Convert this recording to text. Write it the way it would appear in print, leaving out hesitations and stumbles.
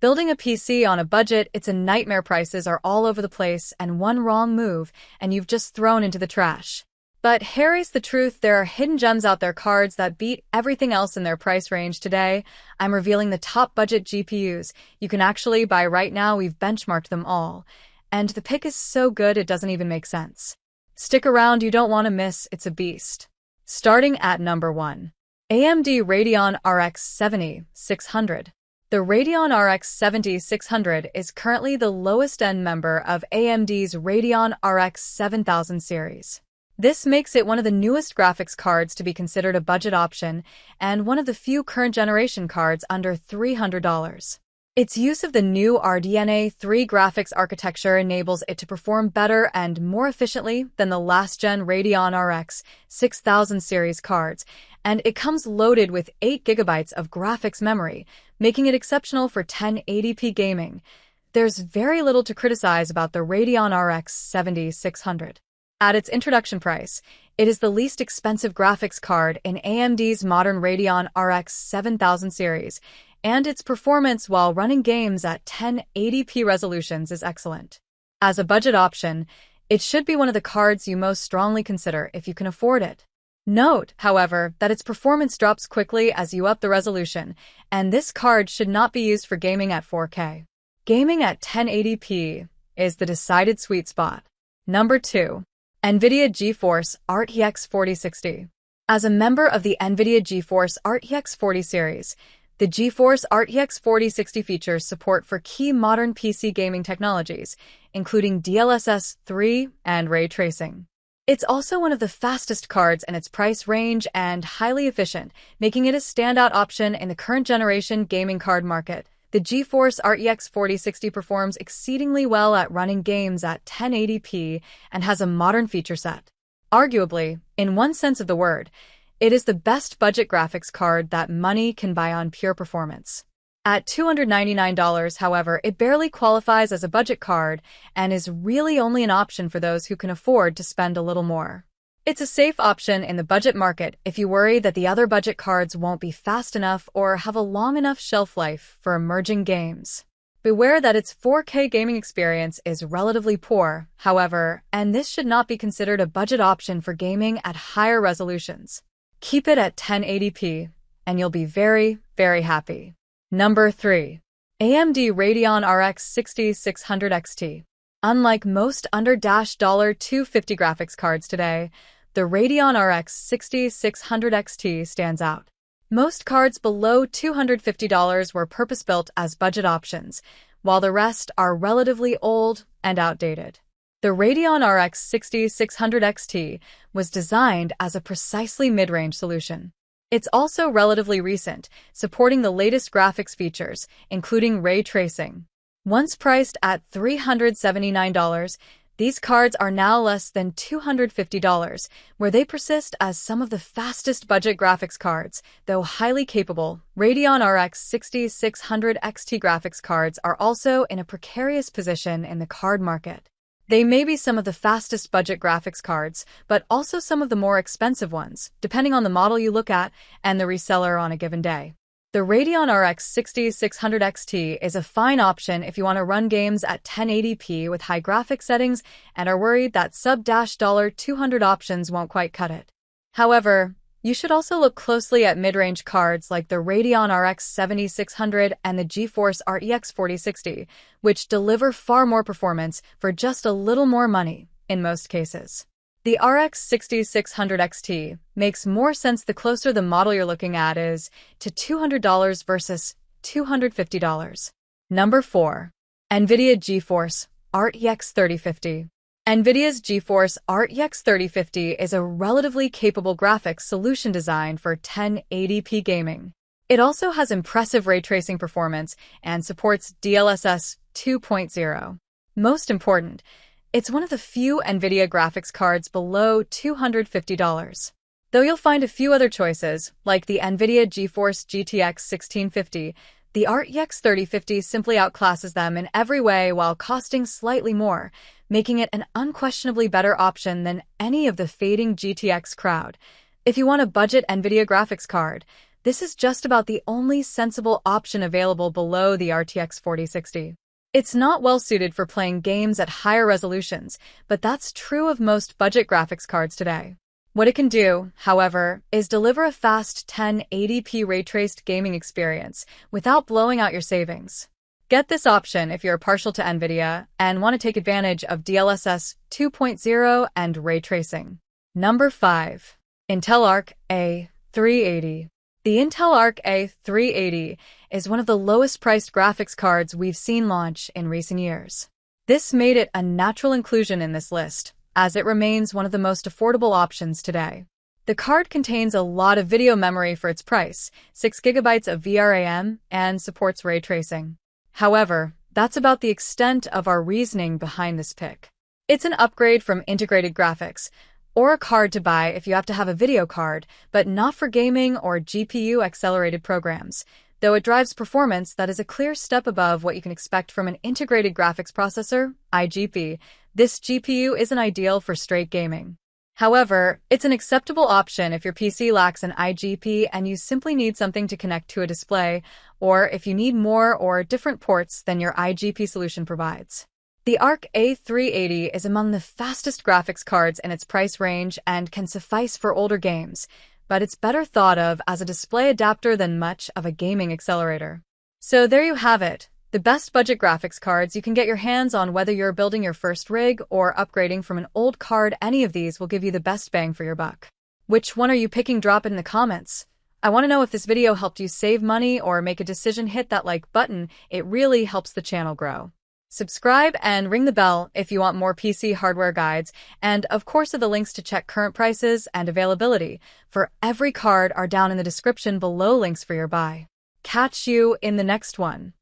Building a PC on a budget, it's a nightmare. Prices are all over the place, and one wrong move, and you've just thrown into the trash. But here's the truth, there are hidden gems out there, cards that beat everything else in their price range. Today, I'm revealing the top budget GPUs you can actually buy right now. We've benchmarked them all, and the pick is so good it doesn't even make sense. Stick around, you don't want to miss, it's a beast. Starting at number 1. AMD Radeon RX 7600. The Radeon RX 7600 is currently the lowest-end member of AMD's Radeon RX 7000 series. This makes it one of the newest graphics cards to be considered a budget option and one of the few current-generation cards under $300. Its use of the new RDNA 3 graphics architecture enables it to perform better and more efficiently than the last-gen Radeon RX 6000 series cards, and it comes loaded with 8 GB of graphics memory, making it exceptional for 1080p gaming. There's very little to criticize about the Radeon RX 7600. At its introduction price, it is the least expensive graphics card in AMD's modern Radeon RX 7000 series, and its performance while running games at 1080p resolutions is excellent. As a budget option, it should be one of the cards you most strongly consider if you can afford it. Note, however, that its performance drops quickly as you up the resolution, and this card should not be used for gaming at 4K. Gaming at 1080p is the decided sweet spot. Number 2. Nvidia GeForce RTX 4060. As a member of the Nvidia GeForce RTX 40 series, the GeForce RTX 4060 features support for key modern PC gaming technologies, including DLSS 3 and ray tracing. It's also one of the fastest cards in its price range and highly efficient, making it a standout option in the current generation gaming card market. The GeForce RTX 4060 performs exceedingly well at running games at 1080p and has a modern feature set. Arguably, in one sense of the word, it is the best budget graphics card that money can buy on pure performance. At $299, however, it barely qualifies as a budget card and is really only an option for those who can afford to spend a little more. It's a safe option in the budget market if you worry that the other budget cards won't be fast enough or have a long enough shelf life for emerging games. Beware that its 4K gaming experience is relatively poor, however, and this should not be considered a budget option for gaming at higher resolutions. Keep it at 1080p, and you'll be very, very happy. Number 3. AMD Radeon RX 6600 XT. Unlike most under $250 graphics cards today, the Radeon RX 6600 XT stands out. Most cards below $250 were purpose-built as budget options, while the rest are relatively old and outdated. The Radeon RX 6600 XT was designed as a precisely mid-range solution. It's also relatively recent, supporting the latest graphics features, including ray tracing. Once priced at $379, these cards are now less than $250, where they persist as some of the fastest budget graphics cards. Though highly capable, Radeon RX 6600 XT graphics cards are also in a precarious position in the card market. They may be some of the fastest budget graphics cards, but also some of the more expensive ones, depending on the model you look at and the reseller on a given day. The Radeon RX 6600 XT is a fine option if you want to run games at 1080p with high graphics settings and are worried that sub-$200 options won't quite cut it. However, you should also look closely at mid-range cards like the Radeon RX 7600 and the GeForce RTX 4060, which deliver far more performance for just a little more money in most cases. The RX 6600 XT makes more sense the closer the model you're looking at is to $200 versus $250. Number 4. Nvidia GeForce RTX 3050. Nvidia's GeForce RTX 3050 is a relatively capable graphics solution designed for 1080p gaming. It also has impressive ray tracing performance and supports DLSS 2.0. Most important, it's one of the few Nvidia graphics cards below $250. Though you'll find a few other choices, like the Nvidia GeForce GTX 1650, the RTX 3050 simply outclasses them in every way while costing slightly more, making it an unquestionably better option than any of the fading GTX crowd. If you want a budget Nvidia graphics card, This is just about the only sensible option available below the RTX 4060. It's not well suited for playing games at higher resolutions, but that's true of most budget graphics cards today. What it can do, however, is deliver a fast 1080p ray-traced gaming experience without blowing out your savings. Get this option if you're partial to Nvidia and want to take advantage of DLSS 2.0 and ray tracing. Number 5. Intel Arc A380. The Intel Arc A380 is one of the lowest-priced graphics cards we've seen launch in recent years. This made it a natural inclusion in this list, as it remains one of the most affordable options today. The card contains a lot of video memory for its price, 6 GB of VRAM, and supports ray tracing. However, that's about the extent of our reasoning behind this pick. It's an upgrade from integrated graphics, or a card to buy if you have to have a video card, but not for gaming or GPU-accelerated programs, though it drives performance that is a clear step above what you can expect from an integrated graphics processor, IGP. This GPU isn't ideal for straight gaming. However, it's an acceptable option if your PC lacks an IGP and you simply need something to connect to a display, or if you need more or different ports than your IGP solution provides. The Arc A380 is among the fastest graphics cards in its price range and can suffice for older games, but it's better thought of as a display adapter than much of a gaming accelerator. So there you have it. The best budget graphics cards you can get your hands on, whether you're building your first rig or upgrading from an old card. Any of these will give you the best bang for your buck. Which one are you picking? Drop it in the comments. I want to know if this video helped you save money or make a decision. Hit that like button. It really helps the channel grow. Subscribe and ring the bell if you want more PC hardware guides, and of course the links to check current prices and availability for every card are down in the description below. Links for your buy. Catch you in the next one.